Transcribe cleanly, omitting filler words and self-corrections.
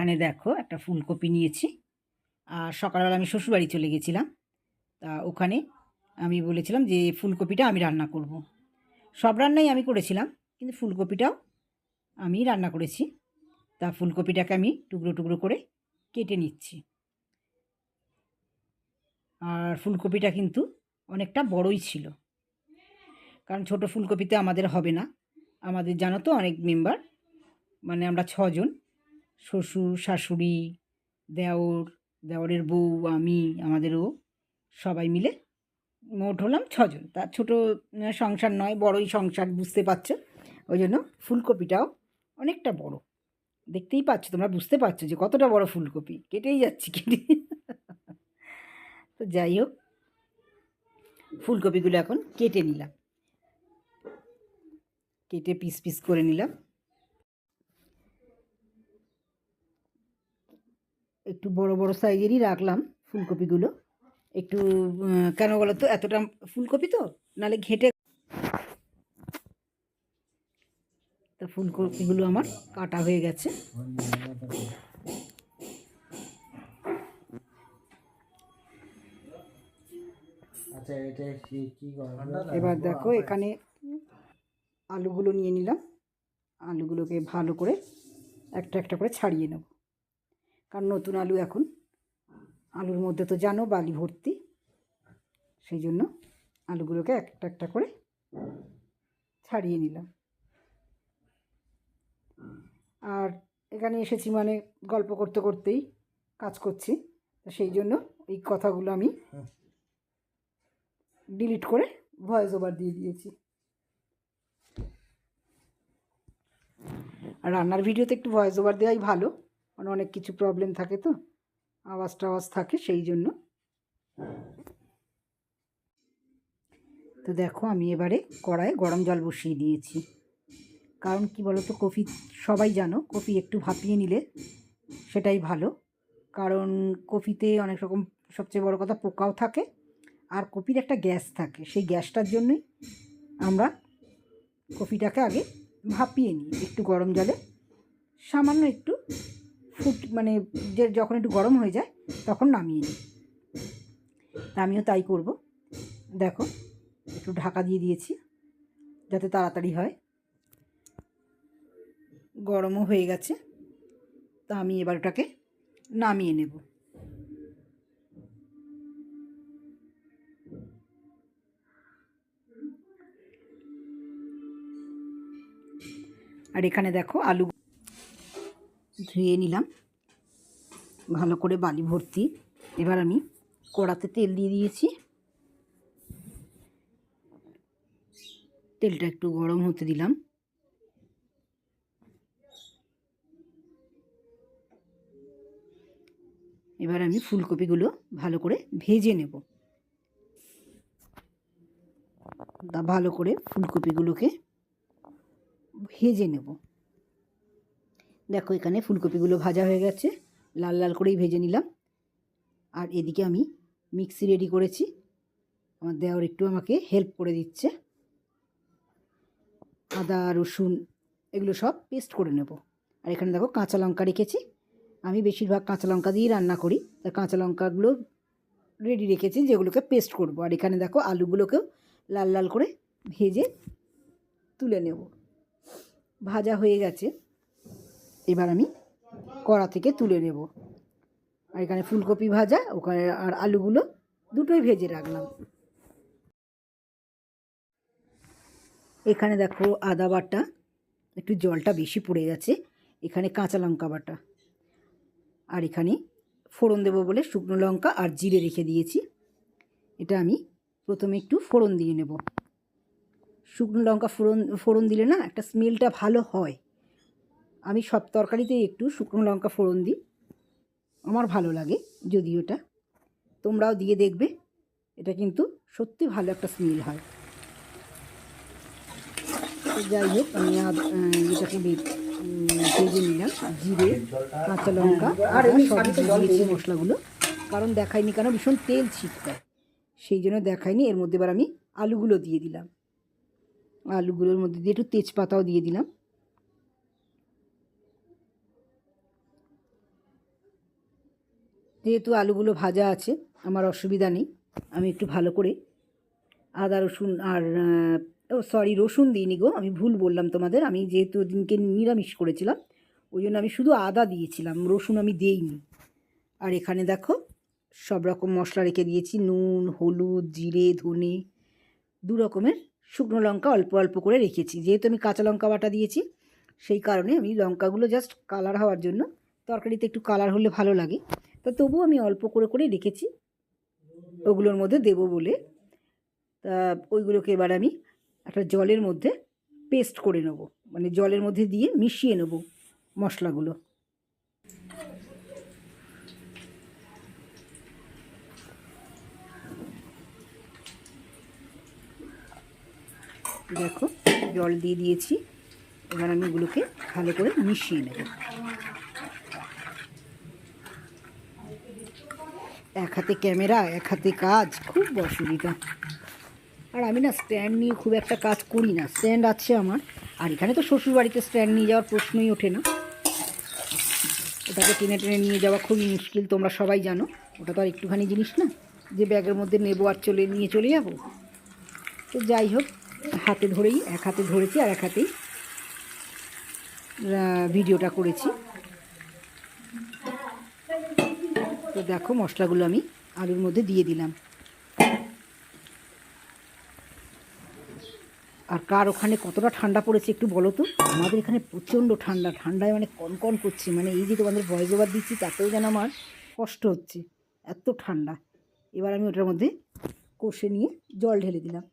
এখানে দেখো একটা ফুলকপি নিয়েছি। আর সকালবেলা আমি শ্বশুরবাড়ি চলে গেছিলাম। তা ওখানে আমি বলেছিলাম যে ফুলকপিটা আমি রান্না করব। সব রান্নাই আমি করেছিলাম, কিন্তু ফুলকপিটাও আমি রান্না করেছি। তা ফুলকপিটাকে আমি টুকরো টুকরো করে কেটে নিচ্ছি। আর ফুলকপিটা কিন্তু অনেকটা বড়ই ছিল, কারণ ছোট ফুলকপিতে আমাদের হবে না। আমাদের জানো তো অনেক মেম্বার, মানে আমরা 6 জন, শ্বশুর, শাশুড়ি, দেওর, দেওরের বউ, আমি, আমাদেরও সবাই মিলে মোট হলাম 6 জন। তা ছোট সংসার নয়, বড়ই সংসার, বুঝতে পারছো। ওই জন্য ফুলকপিটাও অনেকটা বড়। দেখতেই পাচ্ছ, তোমরা বুঝতে পারছো যে কতটা বড় ফুলকপি। কেটেই যাচ্ছি, কেটে। তো যাই হোক, ফুলকপিগুলো এখন কেটে নিলাম, কেটে পিস পিস করে নিলাম। একটু বড় বড় সাইজেরই রাখলাম ফুলকপিগুলো। একটু কেন বলো তো, এতটা ফুলকপি তো নাহলে ঘেঁটে। তা ফুলকপিগুলো আমার কাটা হয়ে গেছে। এবার দেখো, এখানে আলুগুলো নিয়ে নিলাম। আলুগুলোকে ভালো করে একটা একটা করে ছাড়িয়ে নেব, কারণ নতুন আলু এখন, আলুর মধ্যে তো জানো বালি ভর্তি। সেই জন্য আলুগুলোকে একটা একটা করে ছাড়িয়ে নিলাম। আর এখানে এসেছি মানে গল্প করতে করতেই কাজ করছি, সেই জন্য এই কথাগুলো আমি ডিলিট করে ভয়েস ওভার দিয়ে দিয়েছি। আর রান্নার ভিডিওতে একটু ভয়েস ওভার দেওয়াই ভালো, মানে অনেক কিছু প্রবলেম থাকে তো, আওয়াজ টাওয়াজ থাকে, সেই জন্য। তো দেখো, আমি এবারে কড়াইয়ে গরম জল বসিয়ে দিয়েছি। কারণ কি বলো তো, কফি সবাই জানো, কফি একটু ভাপিয়ে নিলে সেটাই ভালো। কারণ কফিতে অনেক রকম, সবচেয়ে বড় কথা, পোকাও থাকে। আর কপির একটা গ্যাস থাকে, সেই গ্যাসটার জন্যই আমরা কফিটাকে আগে ভাপিয়ে নিই একটু গরম জলে, সামান্য একটু মানে যে যখন একটু গরম হয়ে যায় তখন নামিয়ে নিই। তা আমিও তাই করব। দেখো, একটু ঢাকা দিয়ে দিয়েছি যাতে তাড়াতাড়ি হয়। গরমও হয়ে গেছে, তা আমি এবার ওটাকে নামিয়ে নেব। আর এখানে দেখো, আলু ধুয়ে নিলাম ভালো করে বালি ভর্তি। এবার আমি কড়াতে তেল দিয়ে দিয়েছি। তেলটা একটু গরম হতে দিলাম। এবার আমি ফুলকপিগুলো ভালো করে ভেজে নেব। ভালো করে ফুলকপিগুলোকে ভেজে নেব। দেখো, এখানে ফুলকপিগুলো ভাজা হয়ে গেছে, লাল লাল করেই ভেজে নিলাম। আর এদিকে আমি মিক্সি রেডি করেছি, আমার দেওর একটু আমাকে হেল্প করে দিচ্ছে। আদা রসুন এগুলো সব পেস্ট করে নেব। আর এখানে দেখো, কাঁচা লঙ্কা রেখেছি। আমি বেশিরভাগ কাঁচা লঙ্কা দিয়েই রান্না করি, তাই কাঁচা লঙ্কাগুলো রেডি রেখেছি, যেগুলোকে পেস্ট করব। আর এখানে দেখো, আলুগুলোকেও লাল লাল করে ভেজে তুলে নেব। ভাজা হয়ে গেছে, এবার আমি কড়া থেকে তুলে নেব। আর এখানে ফুলকপি ভাজা, ওখানে আর আলুগুলো দুটোই ভেজে রাখলাম। এখানে দেখো, আদা বাটা, একটু জলটা বেশি পড়ে গেছে। এখানে কাঁচা লঙ্কা বাটা, আর এখানে ফোড়ন দেবো বলে শুকনো লঙ্কা আর জিরে রেখে দিয়েছি। এটা আমি প্রথমে একটু ফোড়ন দিয়ে নেব। শুকনো লঙ্কা ফোড়ন দিলে না একটা স্মেলটা ভালো হয়। আমি সব তরকারিতেই একটু শুকনো লঙ্কা ফোড়ন দিই, আমার ভালো লাগে। যদি ওটা তোমরাও দিয়ে দেখবে, এটা কিন্তু সত্যি ভালো একটা স্মেল হয়। যাই হোক, আমি এটাকে ভেজে নিলাম। জিরে, কাঁচা লঙ্কা, আদা সবই দিয়েছি মশলাগুলো, কারণ দেখাইনি, কেন ভীষণ তেল ছিটকায়, সেই জন্য দেখাইনি। এর মধ্যে এবার আমি আলুগুলো দিয়ে দিলাম। আলুগুলোর মধ্যে দিয়ে একটু তেজপাতাও দিয়ে দিলাম। যেহেতু আলুগুলো ভাজা আছে আমার অসুবিধা নেই, আমি একটু ভালো করে আদা রসুন আর রসুন দিইনি গো, আমি ভুল বললাম তোমাদের। আমি যেহেতু দিনকে নিরামিষ করেছিলাম ওই জন্য আমি শুধু আদা দিয়েছিলাম, রসুন আমি দেইনি। আর এখানে দেখো সব রকম মশলা রেখে দিয়েছি, নুন, হলুদ, জিরে, ধনে, 2 রকমের শুকনো লঙ্কা অল্প অল্প করে রেখেছি। যেহেতু আমি কাঁচা লঙ্কা বাটা দিয়েছি সেই কারণে আমি লঙ্কাগুলো জাস্ট কালার হওয়ার জন্য, তরকারিতে একটু কালার হলে ভালো লাগে, তা তবুও আমি অল্প করে করে রেখেছি ওগুলোর মধ্যে দেবো বলে। তা ওইগুলোকে এবার আমি একটা জলের মধ্যে পেস্ট করে নেব, মানে জলের মধ্যে দিয়ে মিশিয়ে নেব মশলাগুলো। দেখো জল দিয়ে দিয়েছি, এবার আমি এগুলোকে ভালো করে মিশিয়ে নেব। এক হাতে ক্যামেরা এক হাতে কাজ, খুব অসুবিধা। আর আমি না স্ট্যান্ড নিয়ে খুব একটা কাজ করি না, স্ট্যান্ড আছে আমার, আর এখানে তো শ্বশুরবাড়িতে স্ট্যান্ড নিয়ে যাওয়ার প্রশ্নই ওঠে না। ওটাকে টেনে টেনে নিয়ে যাওয়া খুবই মুশকিল, তোমরা সবাই জানো। ওটা তো আর একটুখানি জিনিস না যে ব্যাগের মধ্যে নেবো আর নিয়ে চলে যাবো। তো যাই হোক, হাতে ধরেই, এক হাতে ধরেছি আর এক হাতেই ভিডিওটা করেছি। তো দেখো মশলাগুলো আমি আলুর মধ্যে দিয়ে দিলাম। আর কার ওখানে কতটা ঠান্ডা পড়েছে একটু বলো তো? আমাদের এখানে প্রচণ্ড ঠান্ডা, ঠান্ডায় মানে কনকন করছে, মানে এই যে তোমাদের ভয়েস ওভার দিচ্ছি তাতেও যেন আমার কষ্ট হচ্ছে, এত ঠান্ডা। এবার আমি ওটার মধ্যে কষে নিয়ে জল ঢেলে দিলাম।